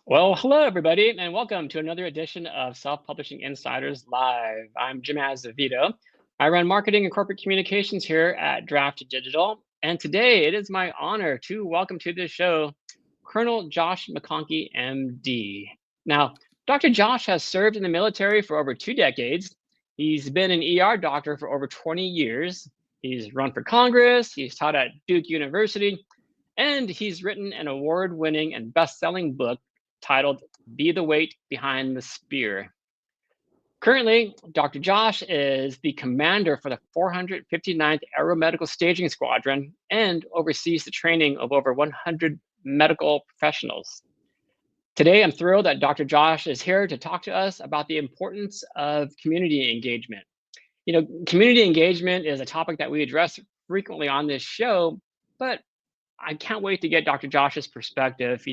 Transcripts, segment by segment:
Well, hello everybody, and welcome to another edition of Self-Publishing Insiders Live. I'm Jim Azevedo. I run marketing and corporate communications here at Draft Digital, and today it is my honor to welcome to this show Colonel Josh McConkey, MD. Now, Dr. Josh has served in the military for over 2 decades. He's been an ER doctor for over 20 years. He's run for Congress. He's taught at Duke University, and he's written an award-winning and best-selling book titled Be the Weight Behind the Spear. Currently, Dr. Josh is the commander for the 459th Aeromedical Staging Squadron and oversees the training of over 100 medical professionals. Today, I'm thrilled that Dr. Josh is here to talk to us about the importance of community engagement. Community engagement is a topic that we address frequently on this show, but I can't wait to get Dr. Josh's perspective,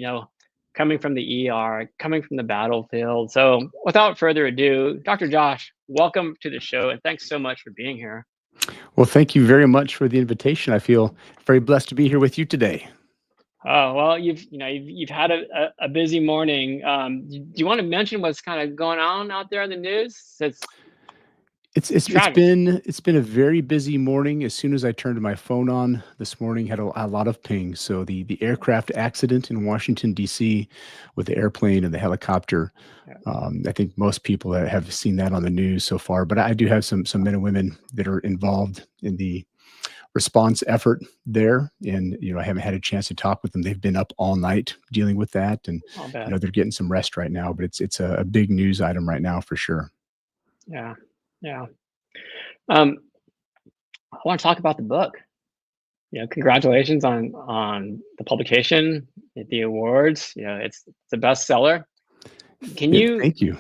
coming from the ER, coming from the battlefield. So without further ado, Dr. Josh, welcome to the show, and thanks so much for being here. Well, thank you very much for the invitation. I feel very blessed to be here with you today. Oh, well, you've had a busy morning. Do you want to mention what's kind of going on out there in the news? It's been a very busy morning. As soon as I turned my phone on this morning, had a lot of pings. So the aircraft accident in Washington, D.C. with the airplane and the helicopter. I think most people have seen that on the news so far, but I do have some men and women that are involved in the response effort there. And, I haven't had a chance to talk with them. They've been up all night dealing with that. And, they're getting some rest right now, but it's a big news item right now for sure. Yeah. I want to talk about the book. Congratulations on the publication, the awards. It's a bestseller. Thank you.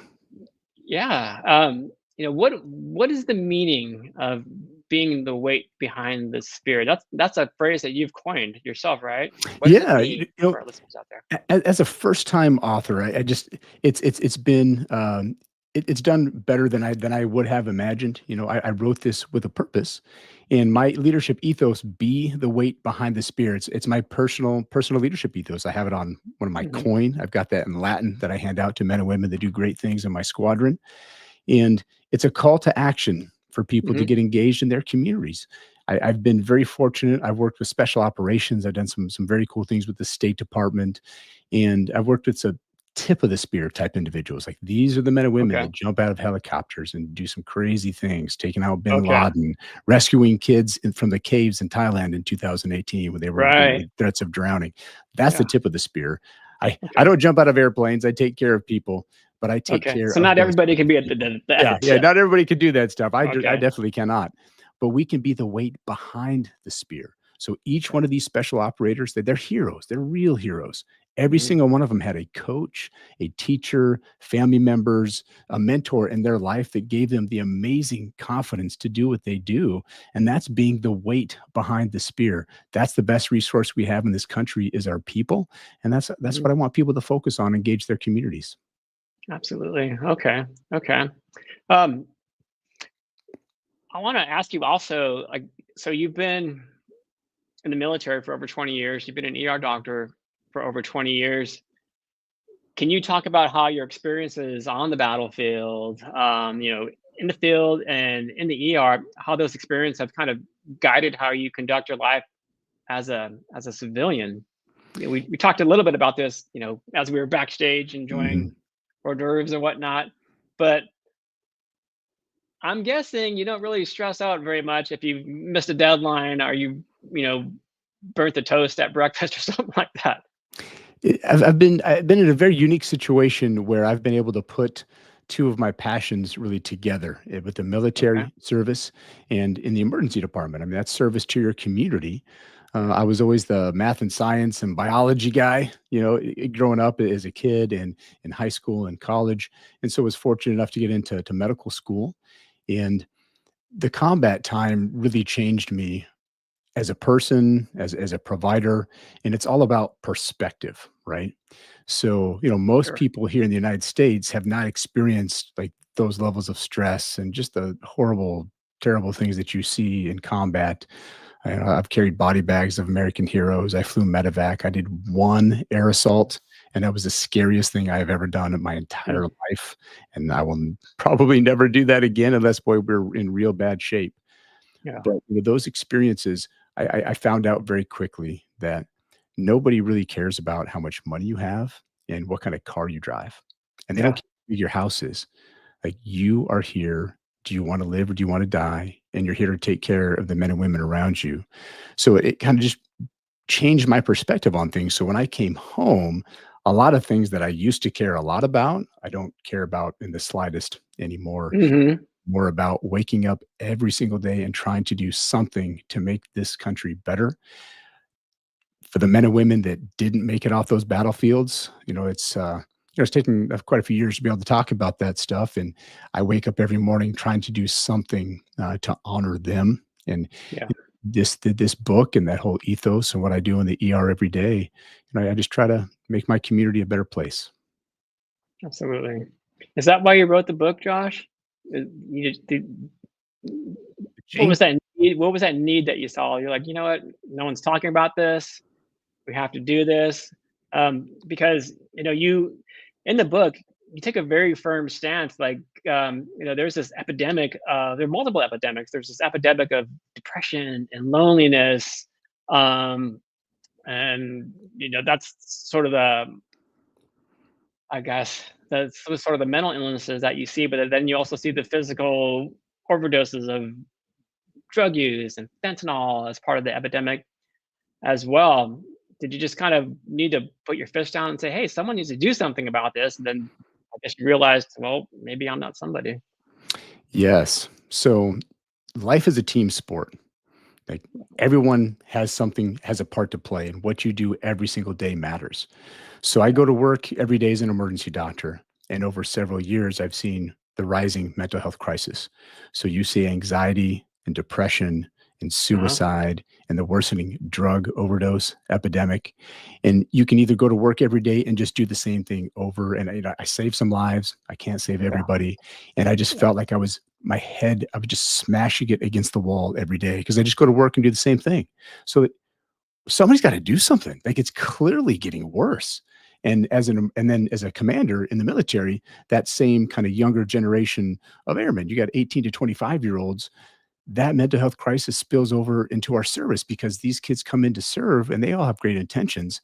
Yeah. What is the meaning of being the weight behind the spear? That's a phrase that you've coined yourself, right? What does it mean for our listeners out there? As a first-time author, it's done better than I would have imagined. I wrote this with a purpose, and my leadership ethos, be the weight behind the spear. It's my personal leadership ethos. I have it on one of my coin. I've got that in Latin that I hand out to men and women that do great things in my squadron. And it's a call to action for people to get engaged in their communities. I've been very fortunate. I've worked with special operations. I've done some very cool things with the State Department, and I've worked with some tip of the spear type individuals. Like, these are the men and women that jump out of helicopters and do some crazy things, taking out bin Laden, rescuing kids from the caves in Thailand in 2018 when they were in threats of drowning. That's the tip of the spear. I don't jump out of airplanes. I take care of people, but I take care so not everybody can be at the not everybody can do that stuff. I definitely cannot, but we can be the weight behind the spear. So each one of these special operators, they're heroes. They're real heroes. Every single one of them had a coach, a teacher, family members, a mentor in their life that gave them the amazing confidence to do what they do. And that's being the weight behind the spear. That's the best resource we have in this country, is our people. And that's what I want people to focus on, engage their communities. Absolutely. Okay. I want to ask you also, so you've been in the military for over 20 years. You've been an ER doctor for over 20 years. Can you talk about how your experiences on the battlefield, in the field and in the ER, how those experiences have kind of guided how you conduct your life as a civilian? We talked a little bit about this, as we were backstage enjoying hors d'oeuvres and whatnot, but I'm guessing you don't really stress out very much if you missed a deadline or you burnt the toast at breakfast or something like that. I've been in a very unique situation where I've been able to put two of my passions really together, with the military service and in the emergency department. I mean, that's service to your community. I was always the math and science and biology guy, growing up as a kid and in high school and college. And so I was fortunate enough to get into medical school. And the combat time really changed me as a person, as a provider, and it's all about perspective, right? So, most people here in the United States have not experienced like those levels of stress and just the horrible, terrible things that you see in combat. I've carried body bags of American heroes. I flew medevac. I did one air assault and that was the scariest thing I have ever done in my entire life, and I will probably never do that again unless, boy, we're in real bad shape. Yeah. But with those experiences, I found out very quickly that nobody really cares about how much money you have and what kind of car you drive, and they don't Yeah. care how big your house is. Like, you are here. Do you wanna live or do you wanna die? And you're here to take care of the men and women around you. So it kinda just changed my perspective on things. So when I came home, a lot of things that I used to care a lot about, I don't care about in the slightest anymore. Hmm. More about waking up every single day and trying to do something to make this country better. For the men and women that didn't make it off those battlefields, it's taken quite a few years to be able to talk about that stuff, and I wake up every morning trying to do something, to honor them, and Yeah. this book and that whole ethos and what I do in the ER every day, I just try to make my community a better place. Absolutely. Is that why you wrote the book, Josh? You just what Change. was that need? What was that need that you saw? You're like, you know what? No one's talking about this. We have to do this. Because you in the book you take a very firm stance. Like, there's this epidemic. There are multiple epidemics. There's this epidemic of depression and loneliness, um, and that's sort of the I guess that's sort of the mental illnesses that you see, but then you also see the physical overdoses of drug use and fentanyl as part of the epidemic as well. Did you just kind of need to put your fist down and say, "Hey, someone needs to do something about this"? And then I guess you realized, well, maybe I'm not somebody. Yes. So life is a team sport. Like, everyone has a part to play, and what you do every single day matters. So I go to work every day as an emergency doctor, and over several years, I've seen the rising mental health crisis. So you see anxiety and depression and Uh-huh. suicide and the worsening drug overdose epidemic. And you can either go to work every day and just do the same thing over. And I save some lives. I can't save Yeah. everybody. And I just Yeah. felt like I was just smashing it against the wall every day because I just go to work and do the same thing. So somebody's got to do something. Like, it's clearly getting worse. And then as a commander in the military, that same kind of younger generation of airmen, you got 18 to 25-year-olds, that mental health crisis spills over into our service because these kids come in to serve and they all have great intentions,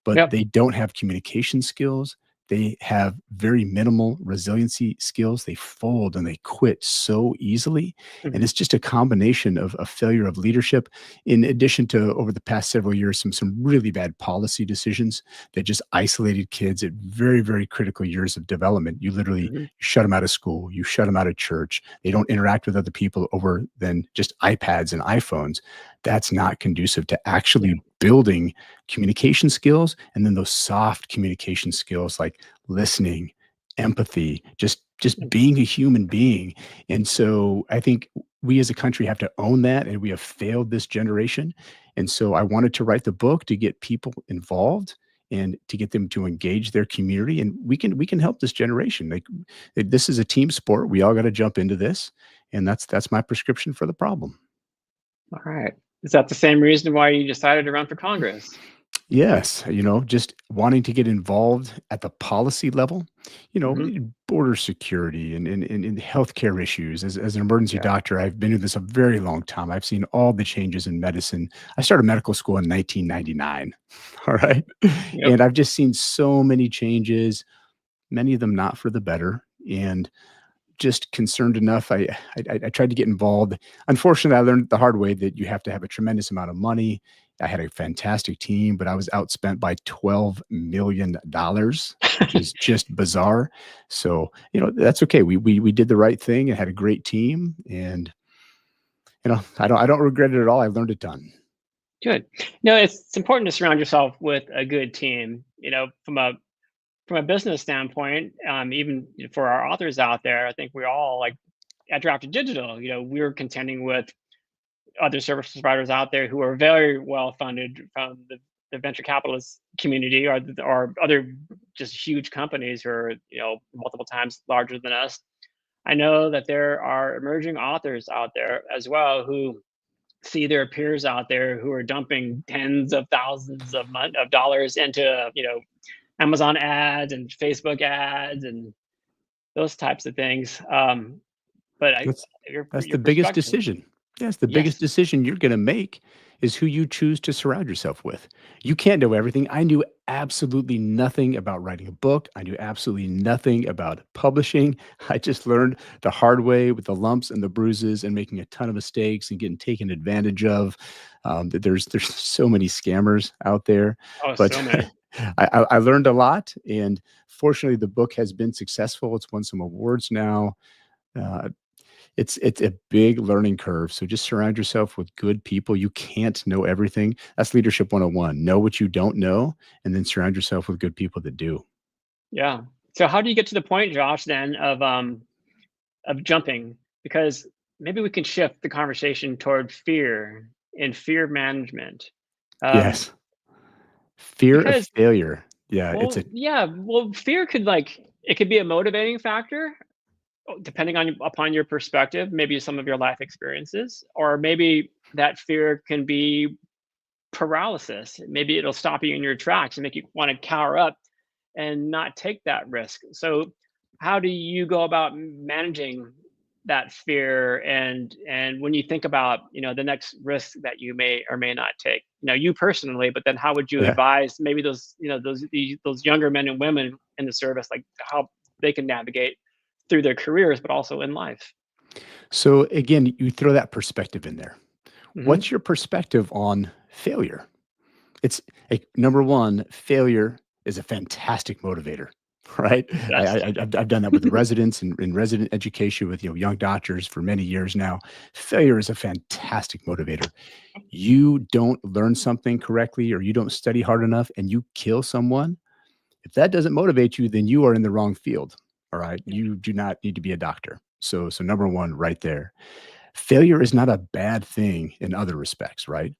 but Yep. they don't have communication skills. They have very minimal resiliency skills. They fold and they quit so easily. And Mhm. it's just a combination of a failure of leadership, in addition to, over the past several years, some really bad policy decisions that just isolated kids at very, very critical years of development. You literally Mhm. shut them out of school, you shut them out of church. They don't interact with other people over than just iPads and iPhones. That's not conducive to Yeah. actually building communication skills, and then those soft communication skills like listening, empathy, just Mm. being a human being. And so I think we as a country have to own that, and we have failed this generation. And so I wanted to write the book to get people involved and to get them to engage their community, and we can help this generation. Like, this is a team sport. We all got to jump into this, and that's my prescription for the problem. All right. Is that the same reason why you decided to run for Congress? Yes, just wanting to get involved at the policy level, Hmm. border security and healthcare issues. As an emergency Yeah. doctor, I've been in this a very long time. I've seen all the changes in medicine. I started medical school in 1999. All right. Yep. And I've just seen so many changes, many of them not for the better. And just concerned enough. I tried to get involved. Unfortunately, I learned the hard way that you have to have a tremendous amount of money. I had a fantastic team, but I was outspent by $12 million, which is just bizarre. So, that's okay. We did the right thing and had a great team, and I don't regret it at all. I learned a ton. Good. No, it's important to surround yourself with a good team. From a business standpoint, even for our authors out there, I think we're all like at Drafted Digital. We're contending with other service providers out there who are very well funded from the venture capitalist community, or other just huge companies who are multiple times larger than us. I know that there are emerging authors out there as well who see their peers out there who are dumping tens of thousands of dollars into Amazon ads and Facebook ads and those types of things. But That's that's your the biggest perspective, decision. Yes, the biggest yes. decision you're gonna make is who you choose to surround yourself with. You can't know everything. I knew absolutely nothing about writing a book. I knew absolutely nothing about publishing. I just learned the hard way with the lumps and the bruises and making a ton of mistakes and getting taken advantage of. That there's so many scammers out there, Oh, but so many. I learned a lot, and fortunately, the book has been successful. It's won some awards now. Uh, it's a big learning curve, so just surround yourself with good people. You can't know everything. That's leadership 101. Know what you don't know, and then surround yourself with good people that do. Yeah. So how do you get to the point, Josh, then of jumping? Because maybe we can shift the conversation toward fear and fear management. Um, Yes. Fear of because failure. Yeah, it's well, a yeah, well, fear could like it could be a motivating factor depending on upon your perspective, maybe some of your life experiences, or maybe that fear can be paralysis. Maybe it'll stop you in your tracks and make you want to cower up and not take that risk. So, how do you go about managing that fear and when you think about the next risk that you may or may not take? You personally, but then how would you yeah. advise maybe those younger men and women in the service, like how they can navigate through their careers, but also in life? So again, you throw that perspective in there. Hmm. What's your perspective on failure? It's like number one, failure is a fantastic motivator, right? Yes. I've done that with the residents and in resident education with young doctors for many years now. Failure is a fantastic motivator. You don't learn something correctly or you don't study hard enough and you kill someone. If that doesn't motivate you, then you are in the wrong field. All right. You do not need to be a doctor. So number one, right there. Failure is not a bad thing in other respects, right?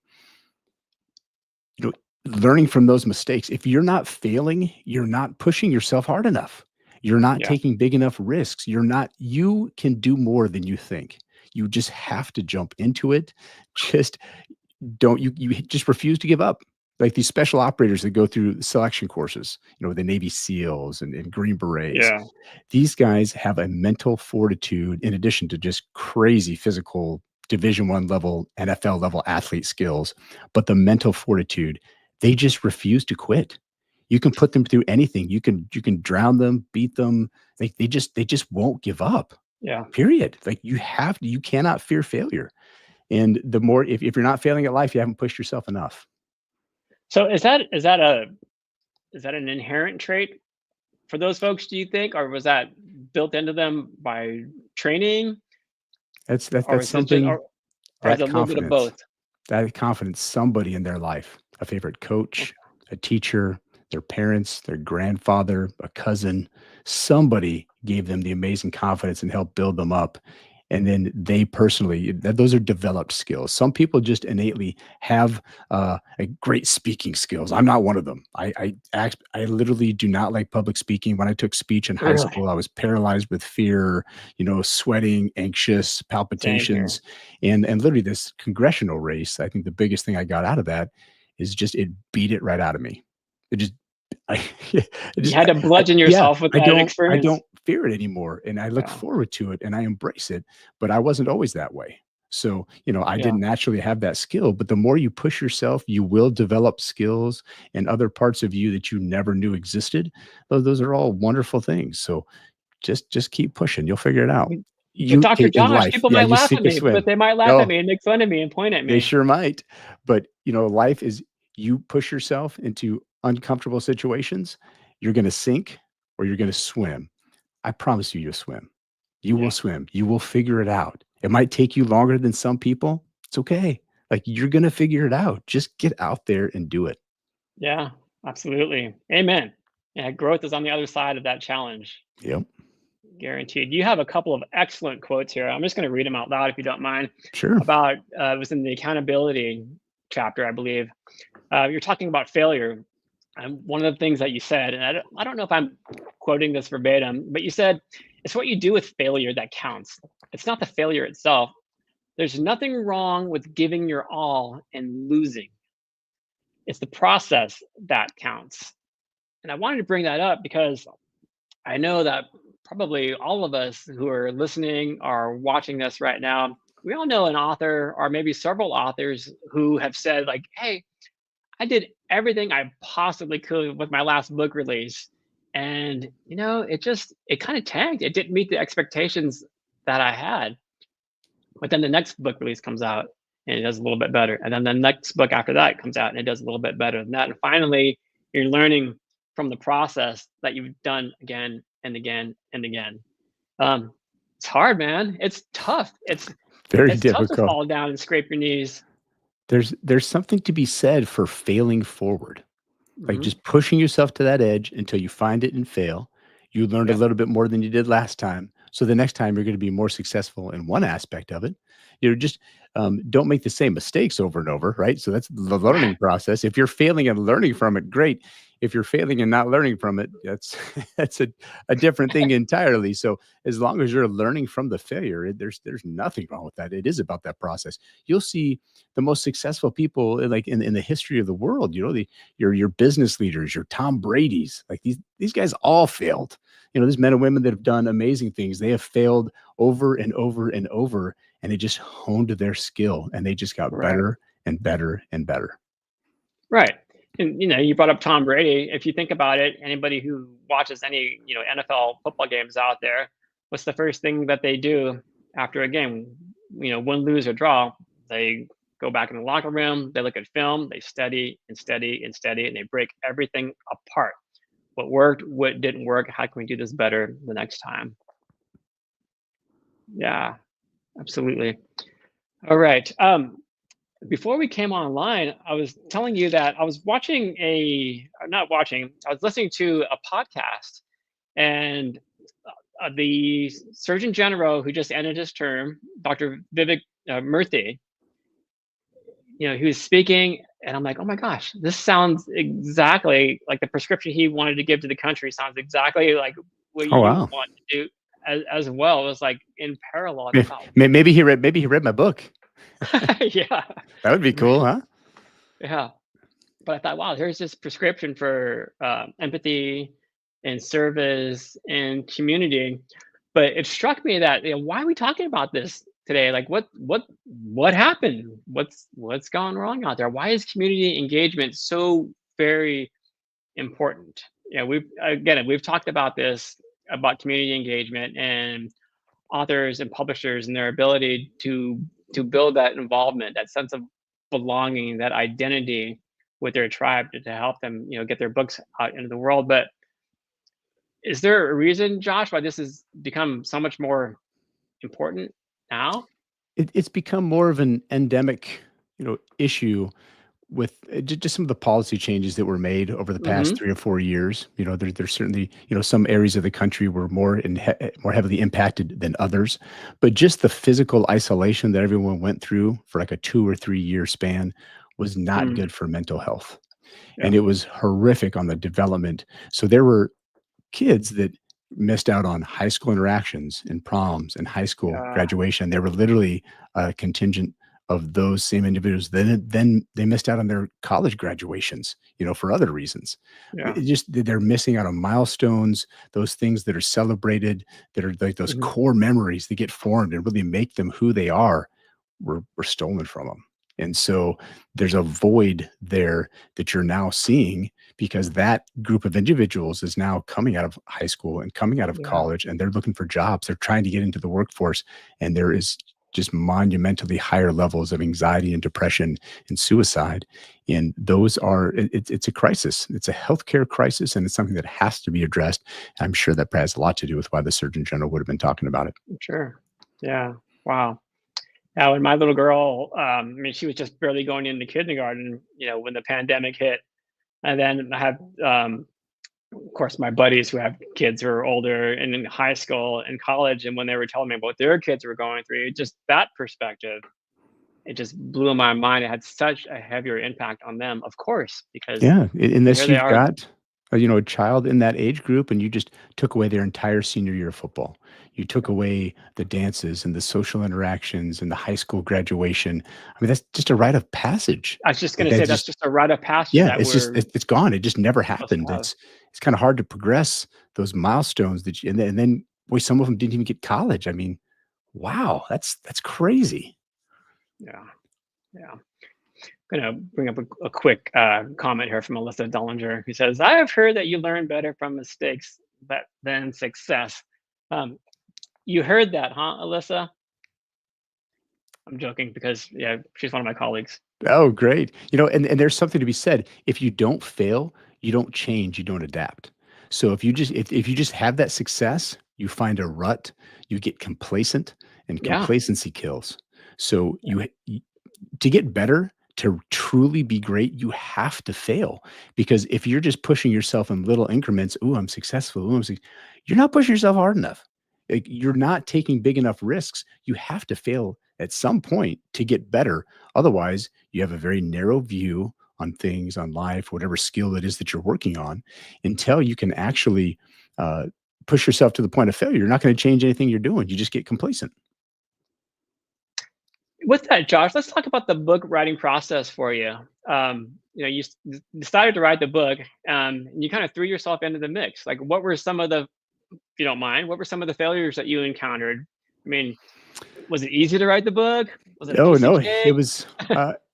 You know, learning from those mistakes. If you're not failing, you're not pushing yourself hard enough. You're not Yeah. taking big enough risks. You can do more than you think. You just have to jump into it. Just don't you just refuse to give up. Like these special operators that go through selection courses, the Navy SEALs and Green Berets. Yeah. These guys have a mental fortitude in addition to just crazy physical Division 1 level, NFL level athlete skills, but the mental fortitude, they just refuse to quit. You can put them through anything. You can drown them, beat them. They just won't give up. Yeah. Period. Like you cannot fear failure. And the more if you're not failing at life, you haven't pushed yourself enough. So is that an inherent trait for those folks, do you think, or was that built into them by training, or That's is it just, something or is that it a little bit of confidence both? that confidence, somebody in their life, a favorite coach, Okay. a teacher, their parents, their grandfather, a cousin, somebody gave them the amazing confidence and helped build them up. And then they personally, those are developed skills. Some people just innately have a great speaking skills. I'm not one of them. I literally do not like public speaking. When I took speech in high Really? school, I was paralyzed with fear, sweating, anxious, Same here. palpitations, and literally this congressional race. I think the biggest thing I got out of that is just it beat it right out of me. It just I it You just had to bludgeon yeah, yourself with I that don't experience. fear it anymore, and I look Yeah. forward to it, and I embrace it, but I wasn't always that way. So, I Yeah. didn't naturally have that skill, but the more you push yourself, you will develop skills and other parts of you that you never knew existed. Those are all wonderful things. So, just keep pushing, you'll figure it out. But You Dr. in Josh, life, people yeah, might you laugh sink at or me, but swim. they might laugh at Oh, me and make fun of me and point at they me. sure might, but, life is you push yourself into uncomfortable situations, you're gonna sink or you're gonna swim. I promise you, you'll swim. You will Yeah. swim. You will figure it out. It might take you longer than some people. It's okay. Like, you're gonna figure it out. Just get out there and do it. Yeah. Absolutely. Amen. Yeah. Growth is on the other side of that challenge. Yep. Guaranteed. You have a couple of excellent quotes here. I'm just going to read them out loud if you don't mind. Sure. About it was in the accountability chapter, I believe. You're talking about failure. And one of the things that you said, and I don't know if I'm quoting this verbatim, but you said, it's what you do with failure that counts. It's not the failure itself. There's nothing wrong with giving your all and losing. It's the process that counts. And I wanted to bring that up because I know that probably all of us who are listening or watching this right now, we all know an author or maybe several authors who have said, like, hey, I did everything I possibly could with my last book release. And, it kind of tanked. It didn't meet the expectations that I had. But then the next book release comes out and it does a little bit better. And then the next book after that comes out and it does a little bit better than that. And finally, you're learning from the process that you've done again and again and again. It's hard, man. It's tough. Very It's tough to difficult. fall down and scrape your knees. There's something to be said for failing forward. Like Hmm. just pushing yourself to that edge until you find it and fail. You learned a Yep. little bit more than you did last time. So the next time you're going to be more successful in one aspect of it. Just don't make the same mistakes over and over, right? So that's the Right. learning process. If you're failing and learning from it, great. If you're failing and not learning from it, that's that's a different thing entirely. So as long as you're learning from the failure, there's nothing wrong with that. It is about that process. You'll see the most successful people like in the history of the world. Your business leaders, your Tom Brady's, like these guys all failed. There's men and women that have done amazing things. They have failed over and over and over, and they just honed their skill and they just got Right. better and better and better. Right. And you brought up Tom Brady. If you think about it, anybody who watches any, NFL football games out there, what's the first thing that they do after a game? Win, lose, or draw. They go back in the locker room, they look at film, they study and study and study, and they break everything apart. What worked, what didn't work, how can we do this better the next time? Yeah, absolutely. All right. Before we came online, I was telling you that I was watching not watching, I was listening to a podcast, and the Surgeon General who just ended his term, Dr. Vivek Murthy, he was speaking, and I'm like, oh my gosh, this sounds exactly like the prescription he wanted to give to the country. Sounds exactly like what Oh you wow. want to do as well. It was like in parallel. I May- thought, maybe he read my book. wow, yeah, That would be cool, maybe, huh? yeah. But I thought, wow, here's this prescription for empathy and service and community. But it struck me that, why are we talking about this today? Like, what happened? What's gone wrong out there? Why is community engagement so very important? We've talked about this, about community engagement and authors and publishers and their ability to build that involvement, that sense of belonging, that identity with their tribe to help them, get their books out into the world. But is there a reason, Josh, why this has become so much more important now? It's become more of an endemic, issue with just some of the policy changes that were made over the past Hmm. 3 or 4 years. There's certainly, some areas of the country were more heavily impacted than others, but just the physical isolation that everyone went through for like a 2 or 3 year span was not Mm, good for mental health, yeah, and it was horrific on the development. So there were kids that missed out on high school interactions and proms and high school yeah, graduation. They were literally a contingent of those same individuals. Then they missed out on their college graduations, for other reasons. yeah. It just they're missing out on milestones, those things that are celebrated, that are like those Hmm. core memories that get formed and really make them who they are, were stolen from them. And so there's a void there that you're now seeing because that group of individuals is now coming out of high school and coming out of Yeah, college, and they're looking for jobs. They're trying to get into the workforce, and there is just monumentally higher levels of anxiety and depression and suicide. And those are it's a crisis. It's a healthcare crisis, and it's something that has to be addressed. I'm sure that has a lot to do with why the Surgeon General would have been talking about it. sure. Yeah. Wow. Now, when my little girl, she was just barely going into kindergarten, when the pandemic hit. And then I have, of course, my buddies who have kids who are older and in high school and college. And when they were telling me what their kids were going through, just that perspective, it just blew my mind. It had such a heavier impact on them, of course, because Yeah, unless here they you've are. got a child in that age group and you just took away their entire senior year of football. You took away the dances and the social interactions and the high school graduation. I mean, that's just a rite of passage. I was just going Like to that say that's just just a rite of passage yeah, that it's just we're it's gone. It just never supposed to happened. have. it's kind of hard to progress those milestones that you, and then boy, some of them didn't even get college. I mean, wow, that's crazy. Yeah. Yeah. Gonna bring up a quick comment here from Alyssa Dollinger, who says, "I have heard that you learn better from mistakes than success." Um, you heard that, huh, Alyssa? I'm joking because yeah, she's one of my colleagues. Oh, great. And there's something to be said. If you don't fail, you don't change, you don't adapt. So if you just have that success, you find a rut, you get complacent, and Yeah. complacency kills. So to get better, to truly be great, you have to fail. Because if you're just pushing yourself in little increments, "Ooh, I'm successful. Ooh, you're not pushing yourself hard enough. Like, you're not taking big enough risks. You have to fail at some point to get better. Otherwise, you have a very narrow view on things, on life, whatever skill it is that you're working on, until you can actually push yourself to the point of failure. You're not going to change anything you're doing. You just get complacent. With that, Josh, let's talk about the book writing process for you. You decided to write the book, and you kind of threw yourself into the mix. Like, what were some of the, if you don't mind, what were some of the failures that you encountered? I mean, was it easy to write the book? Was it a Oh, piece of no, it cake? was,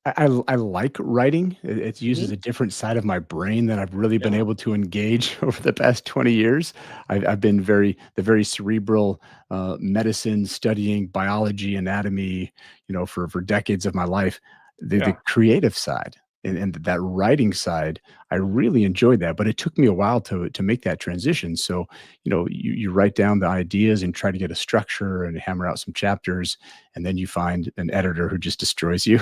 I like writing. It uses Mhm. a different side of my brain that I've really been Yeah, able to engage over the past 20 years. I've been very cerebral, medicine, studying biology, anatomy, for decades of my life. The yeah. creative side and that writing side, I really enjoyed that, but it took me a while to make that transition. So, you write down the ideas and try to get a structure and hammer out some chapters, and then you find an editor who just destroys you.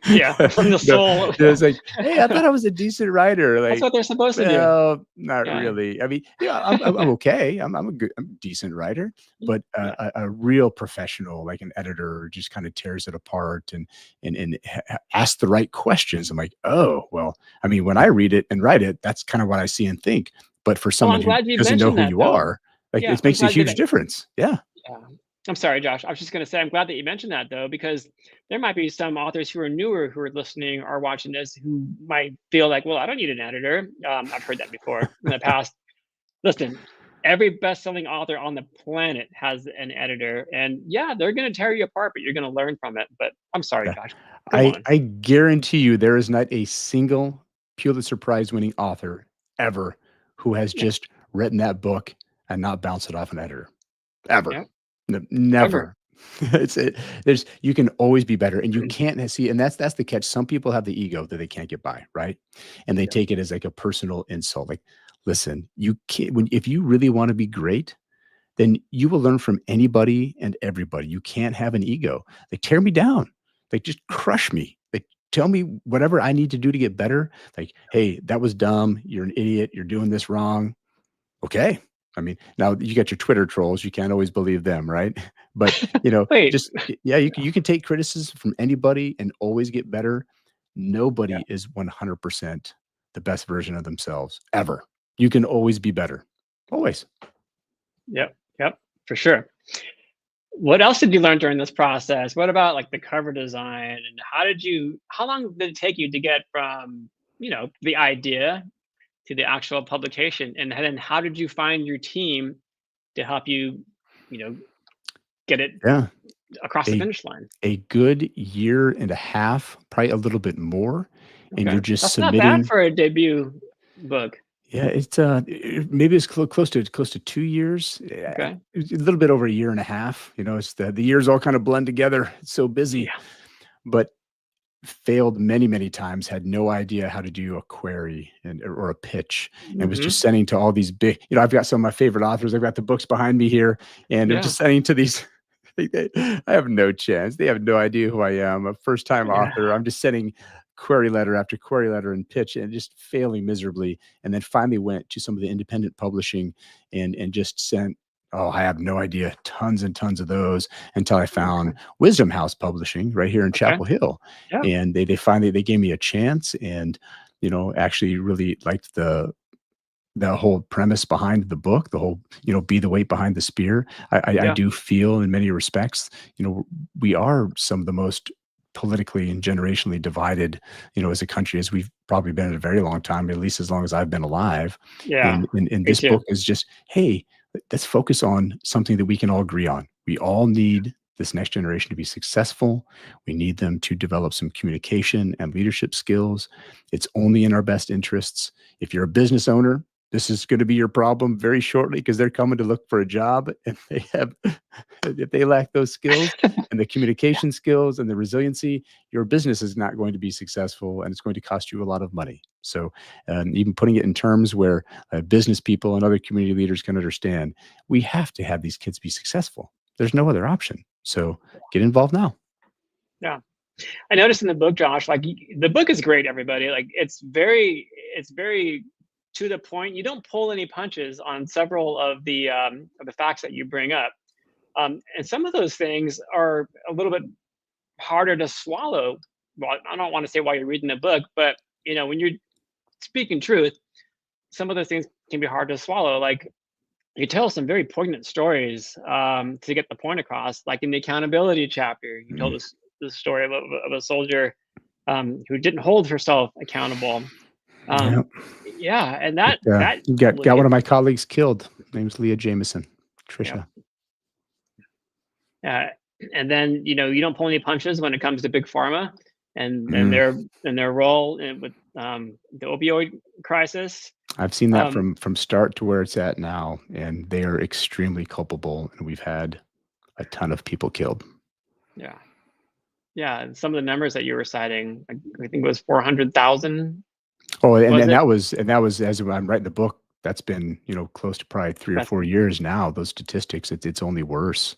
Yeah, from the No, soul. it's like, "Hey, I thought I was a decent writer." That's Like, what they're supposed to do. well, not Yeah. really. I mean, I'm okay. I'm a decent writer, but Yeah. a real professional, like an editor, just kind of tears it apart and asks the right questions. I'm like, oh, well, I mean, when I read it and write it, that's kind of what I see and think. But for Well, someone I'm who glad you doesn't know mentioned who that, you though. are, like, Yeah, it I'm makes a glad huge that difference. Yeah. yeah. I'm sorry, Josh. I was just gonna say I'm glad that you mentioned that though, because there might be some authors who are newer who are listening or watching this who might feel like, well, I don't need an editor. I've heard that before in the past. Listen, every best-selling author on the planet has an editor, and yeah, they're gonna tear you apart, but you're gonna learn from it. But I'm sorry, Yeah. Josh. Go I on. I guarantee you there is not a single Pulitzer Prize winning author ever who has Yeah, just written that book and not bounced it off an editor. Ever. yeah, ever. Never. It's it there's you can always be better, and you can't see, and that's the catch. Some people have the ego that they can't get by, right? And they Yeah, take it as like a personal insult. Like, listen, you can't when if you really wanna be great, then you will learn from anybody and everybody. You can't have an ego. Like, tear me down. Like, just crush me. Like, tell me whatever I need to do to get better. Like, hey, that was dumb. You're an idiot. You're doing this wrong. Okay. I mean, now you got your Twitter trolls. You can't always believe them, right? But wait. just yeah, you can take criticism from anybody and always get better. Yeah, Nobody is 100% the best version of themselves ever. You can always be better. Always. yep, yep, for sure. What else did you learn during this process? What about like the cover design and how long did it take you to get from, the idea to the actual publication? And then how did you find your team to help you, you know, get it Yeah. across the A finish line? a good year and a half, probably a little bit more, and Okay. you're just That's not bad submitting. for a debut book. Yeah, maybe it's close to 2 years, Okay. it's a little bit over a year and a half. It's the years all kind of blend together. It's so busy, Yeah. but failed many, many times, had no idea how to do a query or a pitch, and was Hmm. just sending to all these big, I've got some of my favorite authors. I've got the books behind me here, and I'm Yeah. just sending to these. I have no chance. They have no idea who I am. A first time Yeah. author. I'm just sending query letter after query letter and pitch and just failing miserably. And then finally went to some of the independent publishing and just sent, oh, I have no idea, tons and tons of those, until I found Okay. Wisdom House Publishing right here in Okay. Chapel Hill. Yeah. And they finally they gave me a chance, and actually really liked the whole premise behind the book, the whole, be the weight behind the spear. I Yeah. do feel in many respects, we are some of the most politically and generationally divided, as a country as we've probably been in a very long time, at least as long as I've been alive. Yeah, And me this too. book is just, hey, let's focus on something that we can all agree on. We all need this next generation to be successful. We need them to develop some communication and leadership skills. It's only in our best interests. If you're a business owner, this is going to be your problem very shortly because they're coming to look for a job and they have, if they lack those skills and the communication skills and the resiliency, your business is not going to be successful and it's going to cost you a lot of money. So, even putting it in terms where business people and other community leaders can understand, we have to have these kids be successful. There's no other option. So get involved now. Yeah. I noticed in the book, Josh, like the book is great, everybody. Like it's very to the point. You don't pull any punches on several of the facts that you bring up. And some of those things are a little bit harder to swallow. Well, I don't want to say while you're reading the book, but when you're speaking truth, some of those things can be hard to swallow. Like you tell some very poignant stories to get the point across. Like in the accountability chapter, you told us the story of a soldier who didn't hold herself accountable. Yeah. Yeah, and that You really got one hit of my me. colleagues killed. Name's Leah Jameson, Yeah, Trisha. uh, and then you don't pull any punches when it comes to big pharma and Mm. their role with the opioid crisis. I've seen that Um, from start to where it's at now, and they are extremely culpable, and we've had a ton of people killed. yeah, yeah, and some of the numbers that you were citing, I think it was 400,000. Oh, and Was then it? that was as I'm writing the book, that's been, close to probably 3 or That's 4 years now, those statistics, it's only worse.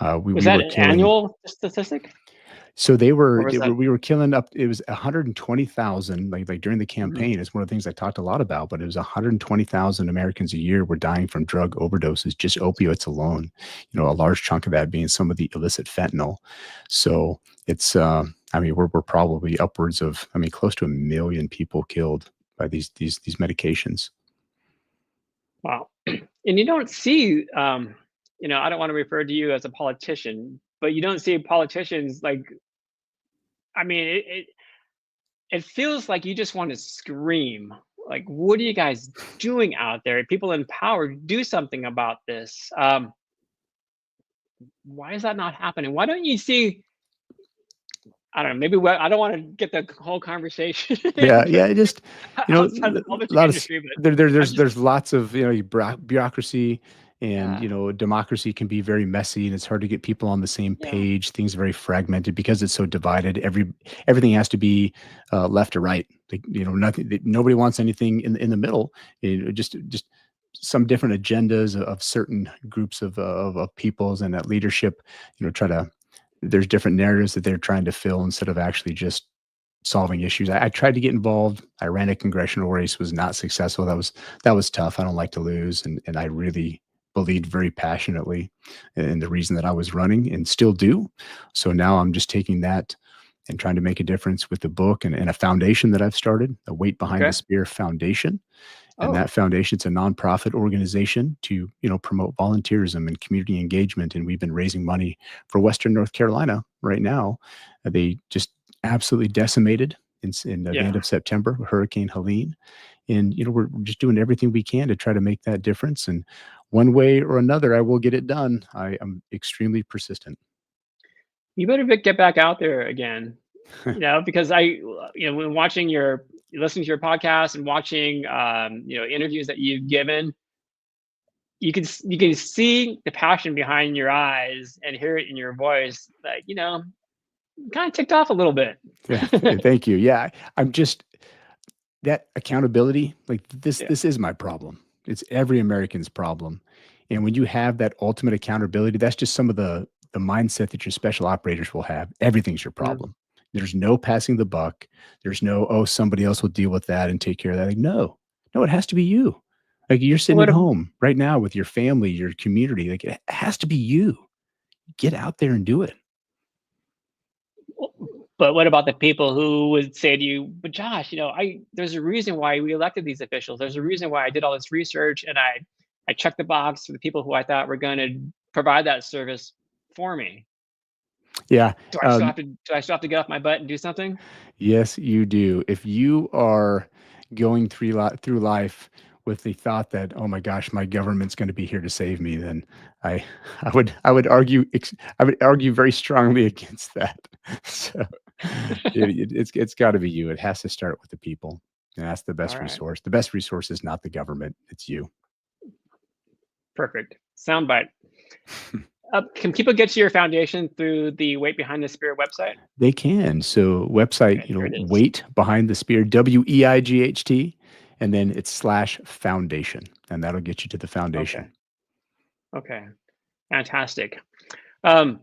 Was We that were an killing. annual statistic, So or was that? we were killing up, it was 120,000, like during the Mhm. campaign. It's one of the things I talked a lot about, but it was 120,000 Americans a year were dying from drug overdoses, just opioids alone. A large chunk of that being some of the illicit fentanyl. So it's, I mean, we're probably upwards of, I mean, close to 1 million people killed by these medications. Wow. And you don't see, I don't want to refer to you as a politician, but you don't see politicians like, I mean, it feels like you just want to scream. Like, what are you guys doing out there? People in power, do something about this. Why is that not happening? Why don't you see? I don't know. Maybe I don't want to get the whole conversation Yeah, yeah, it just, outside the a publishing lot of industry, but I'm just, there's lots of, bureaucracy and, yeah, democracy can be very messy and it's hard to get people on the same yeah, page. Things are very fragmented because it's so divided. Everything has to be left or right. Like, nothing. Nobody wants anything in the middle. Just some different agendas of certain groups of peoples and that leadership. Try to. There's different narratives that they're trying to fill instead of actually just solving issues. I tried to get involved. I ran a congressional race, was not successful. That was tough. I don't like to lose, and I really believed very passionately in the reason that I was running and still do. So now I'm just taking that and trying to make a difference with the book and a foundation that I've started, the Weight Behind the okay. Spear Foundation. And Oh, that foundation's a nonprofit organization to, promote volunteerism and community engagement. And we've been raising money for Western North Carolina right now. They just absolutely decimated in the end yeah. of September, Hurricane Helene. And, we're just doing everything we can to try to make that difference. And one way or another, I will get it done. I am extremely persistent. You better get back out there again. Because when listening to your podcast and watching, interviews that you've given, you can see the passion behind your eyes and hear it in your voice. Like, kind of ticked off a little bit. Yeah, thank you. Yeah, I'm just that accountability, like Yeah. this is my problem. It's every American's problem. And when you have that ultimate accountability, that's just some of the mindset that your special operators will have. Everything's your Mhm. problem. There's no passing the buck. There's no, oh, somebody else will deal with that and take care of that. Like, no, no, it has to be you. Like you're sitting What at ab- home right now with your family, your community. Like it has to be you. Get out there and do it. but what about the people who would say to you, "But Josh, I there's a reason why we elected these officials. There's a reason why I did all this research and I checked the box for the people who I thought were going to provide that service for me." Yeah. Do I still have to get off my butt and do something? Yes, you do. If you are going through life with the thought that, "Oh my gosh, my government's gonna be here to save me," then I I would argue very strongly against that. So, it's gotta be you. It has to start with the people, and that's the All best right, resource. The best resource is not the government, it's you. perfect. Soundbite. Can people get to your foundation through the Weight Behind the Spear website? They can. So website, Okay, here it is. weight behind the spear, WEIGHT, and then it's slash foundation, and that'll get you to the Okay, foundation. okay, fantastic. Um,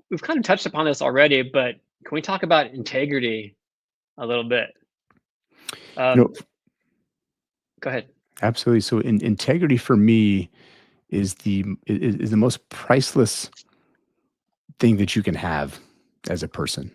we've kind of touched upon this already, but can we talk about integrity a little bit? You know, Um, go ahead. absolutely. So integrity for me is the most priceless thing that you can have as a person,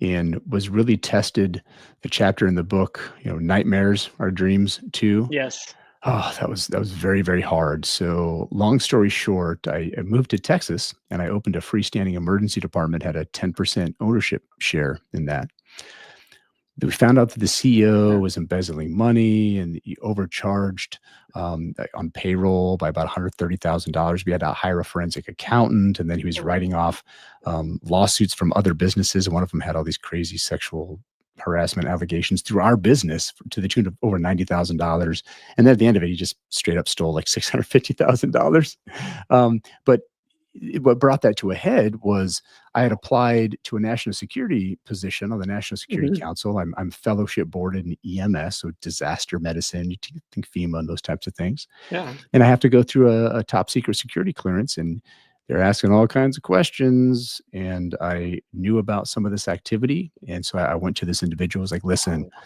and was really tested. The chapter in the book, nightmares are dreams too. Yes. Oh, that was very, very hard. So, long story short, I moved to Texas and I opened a freestanding emergency department, had a 10% ownership share in that. We found out that the CEO Yeah. was embezzling money and he overcharged on payroll by about $130,000. We had to hire a forensic accountant, and then he was writing Oh, off lawsuits from other businesses. One of them had all these crazy sexual harassment allegations through our business to the tune of over $90,000. And then at the end of it, he just straight up stole like $650,000. But what brought that to a head was I had applied to a national security position on the National Security mhm. Council. I'm fellowship boarded in EMS, so disaster medicine. You think FEMA and those types of things, Yeah. and I have to go through a top secret security clearance, and they're asking all kinds of questions. And I knew about some of this activity, and so I went to this individual. I was like, "Listen, Oh,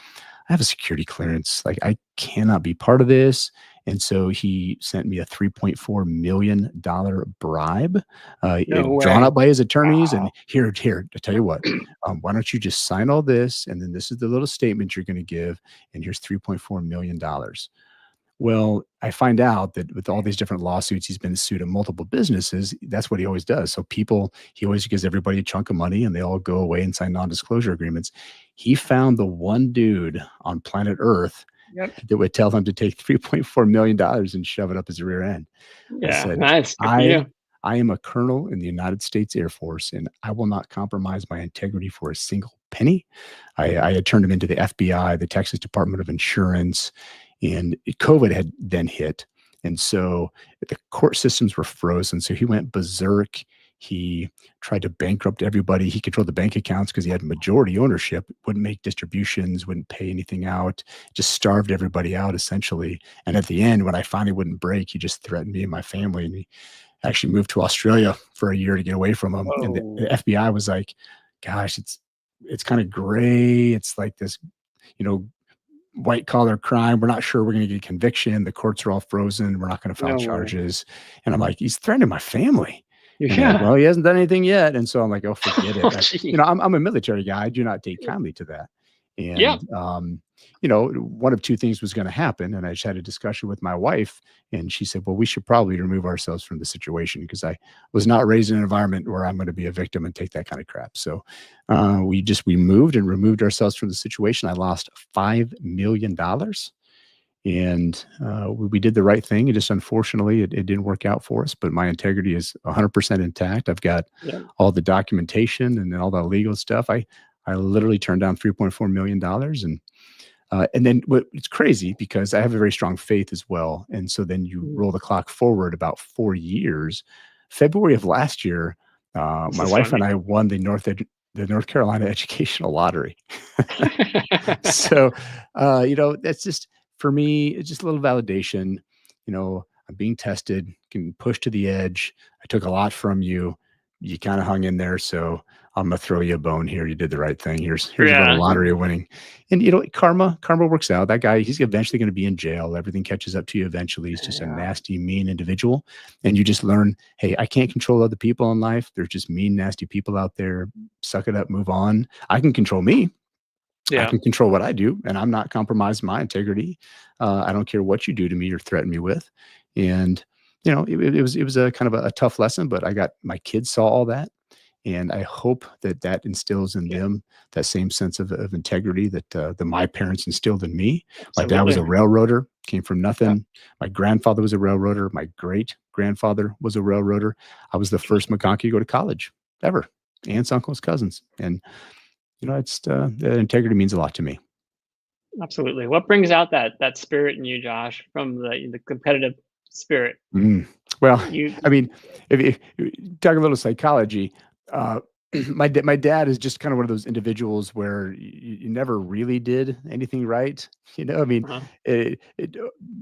I have a security clearance. Like, I cannot be part of this." And so he sent me a $3.4 million bribe, no drawn way. up by his attorneys. Wow. And here, I tell you what, why don't you just sign all this? And then this is the little statement you're going to give. And here's $3.4 million. Well, I find out that with all these different lawsuits, he's been sued in multiple businesses. That's what he always does. So he always gives everybody a chunk of money and they all go away and sign non-disclosure agreements. He found the one dude on planet Earth Yep. that would tell him to take $3.4 million and shove it up his rear end. I Yeah, said, nice. Good for I you. I am a colonel in the United States Air Force, and I will not compromise my integrity for a single penny. I had turned him into the FBI, the Texas Department of Insurance, and COVID had then hit. And so the court systems were frozen. So he went berserk. He tried to bankrupt everybody. He controlled the bank accounts because he had majority ownership, wouldn't make distributions, wouldn't pay anything out, just starved everybody out essentially. And at the end, when I finally wouldn't break, he just threatened me and my family. And he actually moved to Australia for a year to get away from him. And the Whoa. FBI was like, gosh, it's kind of gray. It's like this, you know, white collar crime. We're not sure we're going to get conviction. The courts are all frozen. We're not going to file No way. charges. And I'm like, he's threatening my family. And they're like, Yeah. well, he hasn't done anything yet. And so I'm like, oh, forget it. Oh, gee. I'm a military guy. I do not take kindly to that. Yeah. And, one of two things was going to happen. And I just had a discussion with my wife, and she said, well, we should probably remove ourselves from the situation because I was not raised in an environment where I'm going to be a victim and take that kind of crap. So we moved and removed ourselves from the situation. I lost $5 million, and we did the right thing. It just unfortunately it didn't work out for us, but my integrity is 100% intact. I've got Yeah. all the documentation and then all the legal stuff. I literally turned down $3.4 million, and then it's crazy because I have a very strong faith as well. And so then you Mhm. roll the clock forward about 4 years. February of last year, This my is wife and funny. I won the North Carolina Educational Lottery. So, that's just for me, it's just a little validation. I'm being tested, can push to the edge. I took a lot from you. You kind of hung in there. So I'm gonna throw you a bone here. You did the right thing. Here's a little Yeah. lottery winning. And karma works out. That guy, he's eventually going to be in jail. Everything catches up to you eventually. He's just a Yeah. nasty, mean individual. And you just learn, hey, I can't control other people in life. There's just mean, nasty people out there. Suck it up, move on. I can control me. I Yeah. can control what I do, and I'm not compromising my integrity. I don't care what you do to me or threaten me with. And it was a kind of a tough lesson, but my kids saw all that, And I hope that that instills in Yeah, them that same sense of integrity that my parents instilled in me. My dad was absolutely. a railroader, came from Yeah. nothing. My grandfather was a railroader. My great grandfather was a railroader. I was the first McConkey to go to college ever. Aunts, uncles, cousins. And, it's that integrity means a lot to me. Absolutely. What brings out that spirit in you, Josh, from the competitive spirit? Mm. Well, You I mean, if you talk a little psychology, uh, my dad is just kind of one of those individuals where you never really did anything right. I mean, uh it,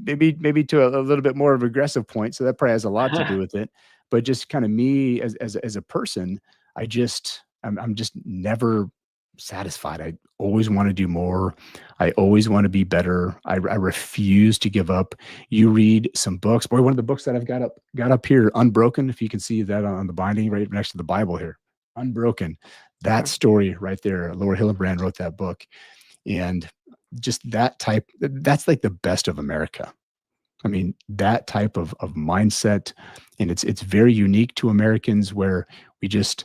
maybe to a little bit more of an aggressive point. So that probably has a lot to do with it. But just kind of me as a person, I'm just never satisfied. I always want to do more. I always want to be better. I refuse to give up. You read some books. Boy, one of the books that I've got up here, Unbroken, if you can see that on the binding right next to the Bible here. Unbroken. That Okay. story right there. Laura Hillenbrand wrote that book. And just that's like the best of America. I mean, that type of mindset. And it's very unique to Americans where we just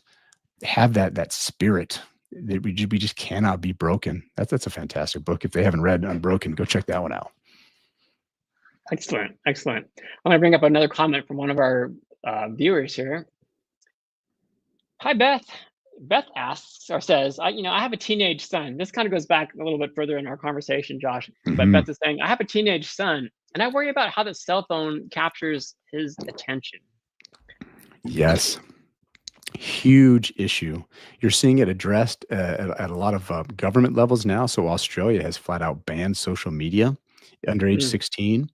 have that spirit that we just cannot be broken. That's a fantastic book. If they haven't read Unbroken, go check that one out. Excellent, excellent. I'm gonna bring up another comment from one of our viewers here. Hi, Beth. Beth asks or says, I have a teenage son. This kind of goes back a little bit further in our conversation, Josh. But Mhm. Beth is saying, I have a teenage son, and I worry about how the cell phone captures his attention. Yes. Huge issue. You're seeing it addressed at a lot of government levels now. So Australia has flat out banned social media under age Mm, 16.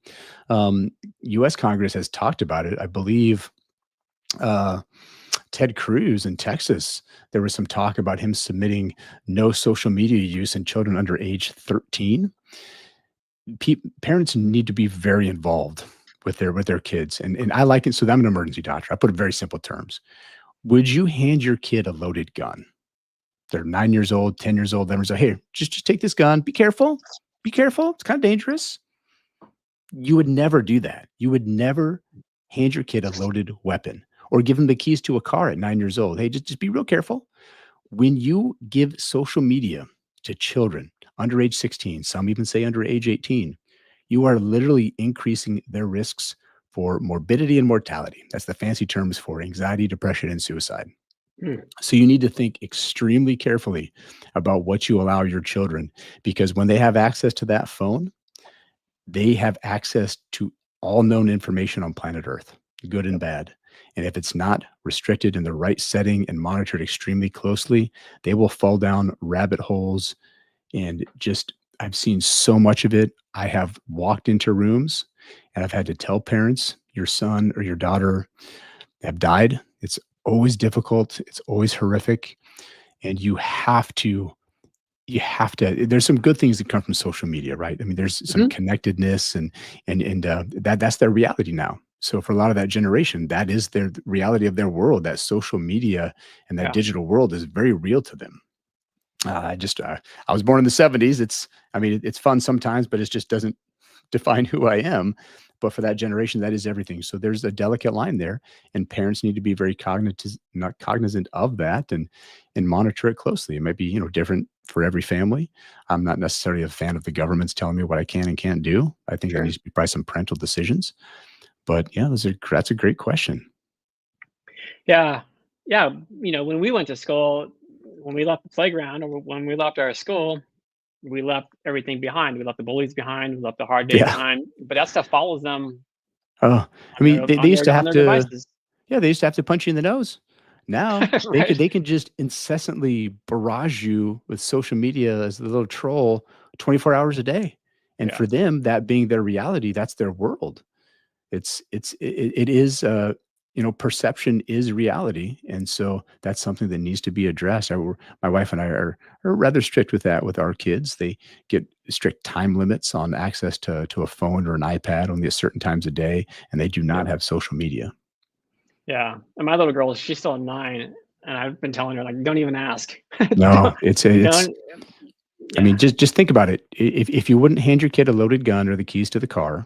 Um, U.S. Congress has talked about it. I believe uh, Ted Cruz in Texas, there was some talk about him submitting no social media use in children under age 13. Parents need to be very involved with their kids. And I like it. So I'm an emergency doctor. I put it in very simple terms. Would you hand your kid a loaded gun? They're 9 years old, 10 years old, 11 years old. Hey, just take this gun. Be careful. Be careful. It's kind of dangerous. You would never do that. You would never hand your kid a loaded weapon or give them the keys to a car at 9 years old. Hey, just be real careful. When you give social media to children under age 16, some even say under age 18, you are literally increasing their risks for morbidity and mortality. That's the fancy terms for anxiety, depression, and suicide. mm, So you need to think extremely carefully about what you allow your children because when they have access to that phone, they have access to all known information on planet Earth, good and yep. bad. And if it's not restricted in the right setting and monitored extremely closely, they will fall down rabbit holes. And just, I've seen so much of it. I have walked into rooms and I've had to tell parents, your son or your daughter have died. It's always difficult, it's always horrific. And you have to there's some good things that come from social media, right? I mean, there's some Mhm. connectedness and that's their reality now. So for a lot of that generation, that is their reality of their world. That social media and that Yeah, digital world is very real to them. I was born in the 70s. I mean, it's fun sometimes, but it just doesn't define who I am. But for that generation, that is everything. So there's a delicate line there, and parents need to be very not cognizant of that, and monitor it closely. It might be different for every family. I'm not necessarily a fan of the government's telling me what I can and can't do. I think there sure. needs to be probably some parental decisions. But yeah, that's a great question. Yeah, yeah. When we went to school, when we left the playground or when we left our school, we left everything behind. We left the bullies behind. We left the hard day Yeah. behind. But that stuff follows them Oh, I on mean, their they on used their to on have their to. devices, Yeah, they used to have to punch you in the nose. Now right? they can just incessantly barrage you with social media as the little troll 24 hours a day. And Yeah, for them, that being their reality, that's their world. It is perception is reality. And so that's something that needs to be addressed. My wife and I are rather strict with that with our kids. They get strict time limits on access to a phone or an iPad only at certain times a day, and they do yeah, not have social media. yeah. And my little girl, she's still 9, and I've been telling her like, don't even ask. No, don't, it's don't. I Yeah, mean, just think about it. If you wouldn't hand your kid a loaded gun or the keys to the car,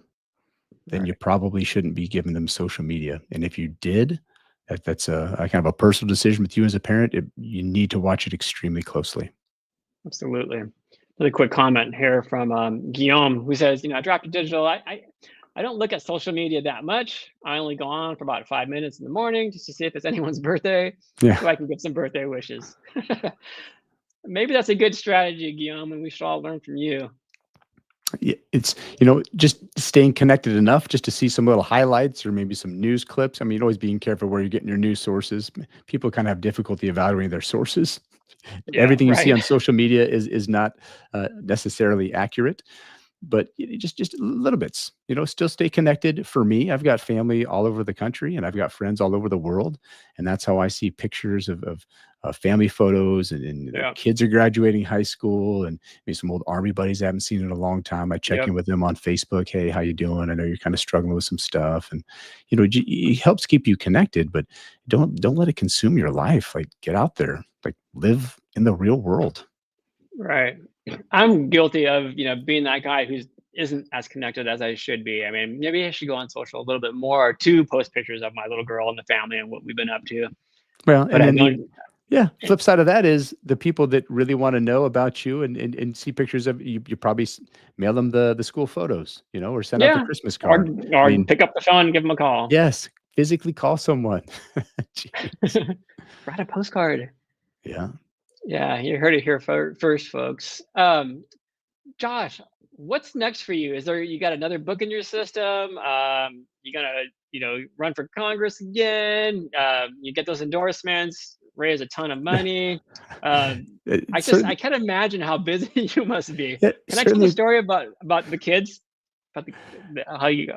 then you right. probably shouldn't be giving them social media. And if you did, That's a kind of a personal decision with you as a parent. You need to watch it extremely closely. Absolutely. Really quick comment here from Guillaume, who says, I dropped to digital. I don't look at social media that much. I only go on for about 5 minutes in the morning just to see if it's anyone's birthday, Yeah. so I can give some birthday wishes. Maybe that's a good strategy, Guillaume, and we should all learn from you. It's, just staying connected enough just to see some little highlights or maybe some news clips. I mean, always being careful where you're getting your news sources. People kind of have difficulty evaluating their sources. Yeah, Everything you see right. on social media is not necessarily accurate, but just little bits. Still stay connected. For me, I've got family all over the country, and I've got friends all over the world, and that's how I see pictures of family photos, and their Yeah. kids are graduating high school, and maybe some old army buddies I haven't seen in a long time. I check Yep. in with them on Facebook. Hey, how you doing? I know you're kind of struggling with some stuff, and it helps keep you connected, but don't let it consume your life. Like, get out there, like, live in the real world. Right. I'm guilty of, being that guy who isn't as connected as I should be. I mean, maybe I should go on social a little bit more to post pictures of my little girl and the family and what we've been up to. Well, But and I then don't. flip side of that is the people that really want to know about you and see pictures of you. You probably mail them the school photos, or send out the Yeah. Christmas Or card. I or mean, pick up the phone and give them a call. yes, physically call someone. Jeez. Write a postcard. Yeah. Yeah, you heard it here first, folks. Josh, what's next for you? You got another book in your system? You gonna, run for Congress again? You get those endorsements, raise a ton of money. It I certainly, can't imagine how busy you must be. it Can I tell the certainly. story about the kids? About how you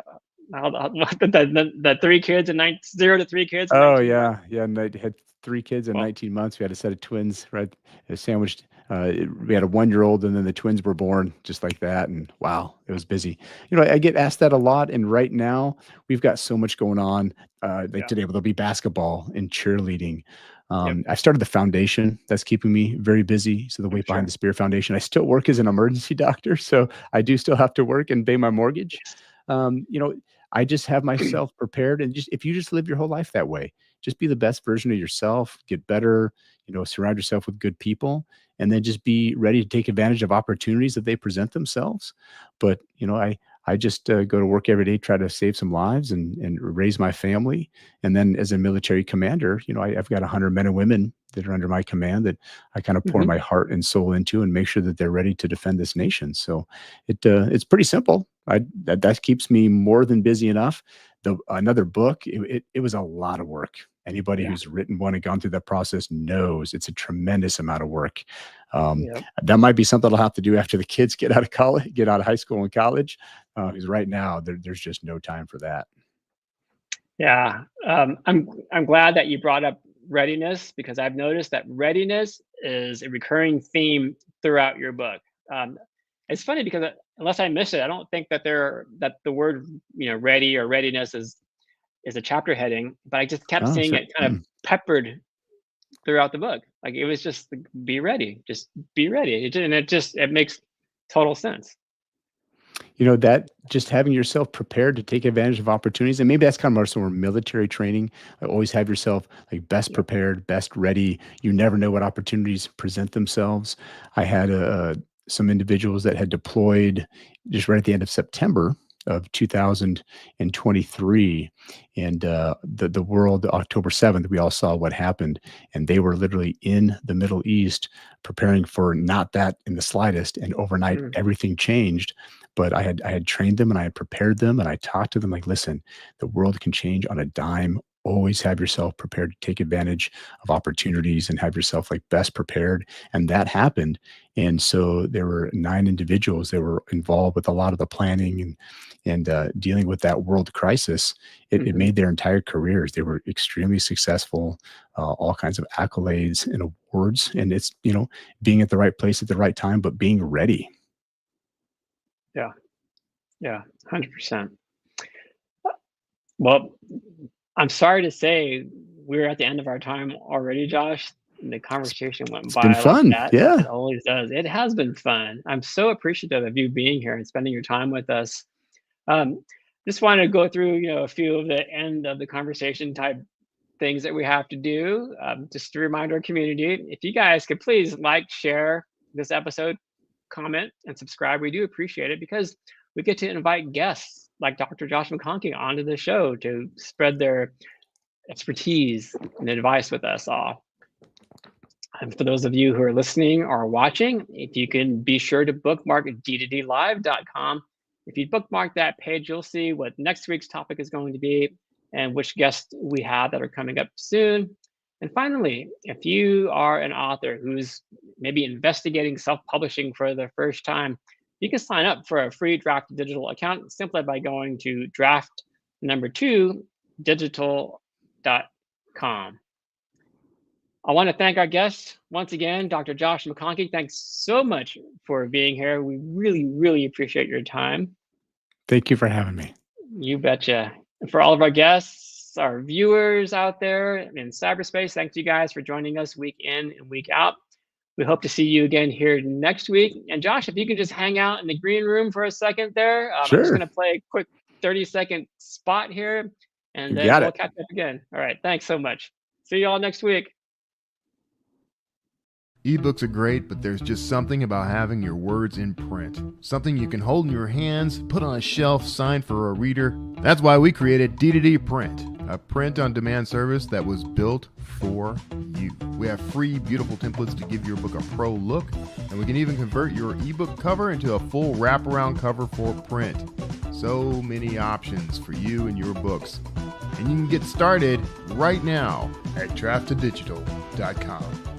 the 3 kids and 0 to 3 kids in Oh 19 months? yeah, yeah. And I had 3 kids in Well, 19 months. We had a set of twins, right? Sandwiched. We had a 1-year-old, and then the twins were born just like that. And wow, it was busy. I get asked that a lot. And right now, we've got so much going on. Like yeah. today, there'll be basketball and cheerleading. Yep. I started the foundation that's keeping me very busy. So the Weight Behind Sure. the Spear Foundation. I still work as an emergency doctor, so I do still have to work and pay my mortgage. Yes. Um, you know, I just have myself prepared, and just if you just live your whole life that way, just be the best version of yourself, get better, surround yourself with good people, and then just be ready to take advantage of opportunities that they present themselves. But, I just go to work every day, try to save some lives and raise my family. And then as a military commander, I've got 100 men and women that are under my command that I kind of pour Hmm. my heart and soul into and make sure that they're ready to defend this nation. So it's pretty simple. That keeps me more than busy enough. Another book, it was a lot of work. Anybody Yeah. who's written one and gone through that process knows it's a tremendous amount of work. Yep. That might be something I'll have to do after the kids get out of college, get out of high school and college, because right now there's just no time for that. Yeah, I'm glad that you brought up readiness because I've noticed that readiness is a recurring theme throughout your book. Um, it's funny because unless I miss it, I don't think that the word ready or readiness is a chapter heading, but I just kept Oh, seeing sure. it kind of peppered throughout the book. Like it was just like, be ready, just be ready, it makes total sense. That just having yourself prepared to take advantage of opportunities, and maybe that's kind of more sort of military training. Always have yourself like best Yep. prepared, best ready. You never know what opportunities present themselves. I had some individuals that had deployed just right at the end of September of 2023, and the world, October 7th, we all saw what happened, and they were literally in the Middle East preparing for not that in the slightest, and overnight Mm. everything changed. But I had trained them and I had prepared them and I talked to them like, listen, the world can change on a dime. Always have yourself prepared to take advantage of opportunities and have yourself like best prepared. And that happened. And so there were 9 individuals that were involved with a lot of the planning and dealing with that world crisis. It Hmm. made their entire careers. They were extremely successful, all kinds of accolades and awards. And it's, being at the right place at the right time, but being ready. Yeah, yeah, 100%. Well, I'm sorry to say we're at the end of our time already, Josh. And the conversation went It's been by like fun. that, as Yeah. it always does. It has been fun. I'm so appreciative of you being here and spending your time with us. Um, just wanted to go through, a few of the end of the conversation type things that we have to do. Just to remind our community, if you guys could please like, share this episode, comment, and subscribe, we do appreciate it, because we get to invite guests like Dr. Joshua McConkey onto the show to spread their expertise and advice with us all. And for those of you who are listening or watching, if you can be sure to bookmark d2dlive.com. If you bookmark that page, you'll see what next week's topic is going to be and which guests we have that are coming up soon. And finally, if you are an author who's maybe investigating self-publishing for the first time, you can sign up for a free Draft Digital account simply by going to draft2digital.com. I want to thank our guest once again, Dr. Joshua McConkey. Thanks so much for being here. We really, really appreciate your time. Thank you for having me. You betcha. And for all of our guests, our viewers out there in cyberspace, thanks you guys for joining us week in and week out. We hope to see you again here next week. And Josh, if you can just hang out in the green room for a second there. Sure. I'm just going to play a quick 30-second spot here, and then we'll catch up again. All right. Thanks so much. See you all next week. Ebooks are great, but there's just something about having your words in print. Something you can hold in your hands, put on a shelf, sign for a reader. That's why we created D2D Print, a print-on-demand service that was built for you. We have free, beautiful templates to give your book a pro look, and we can even convert your ebook cover into a full wraparound cover for print. So many options for you and your books. And you can get started right now at draft2digital.com.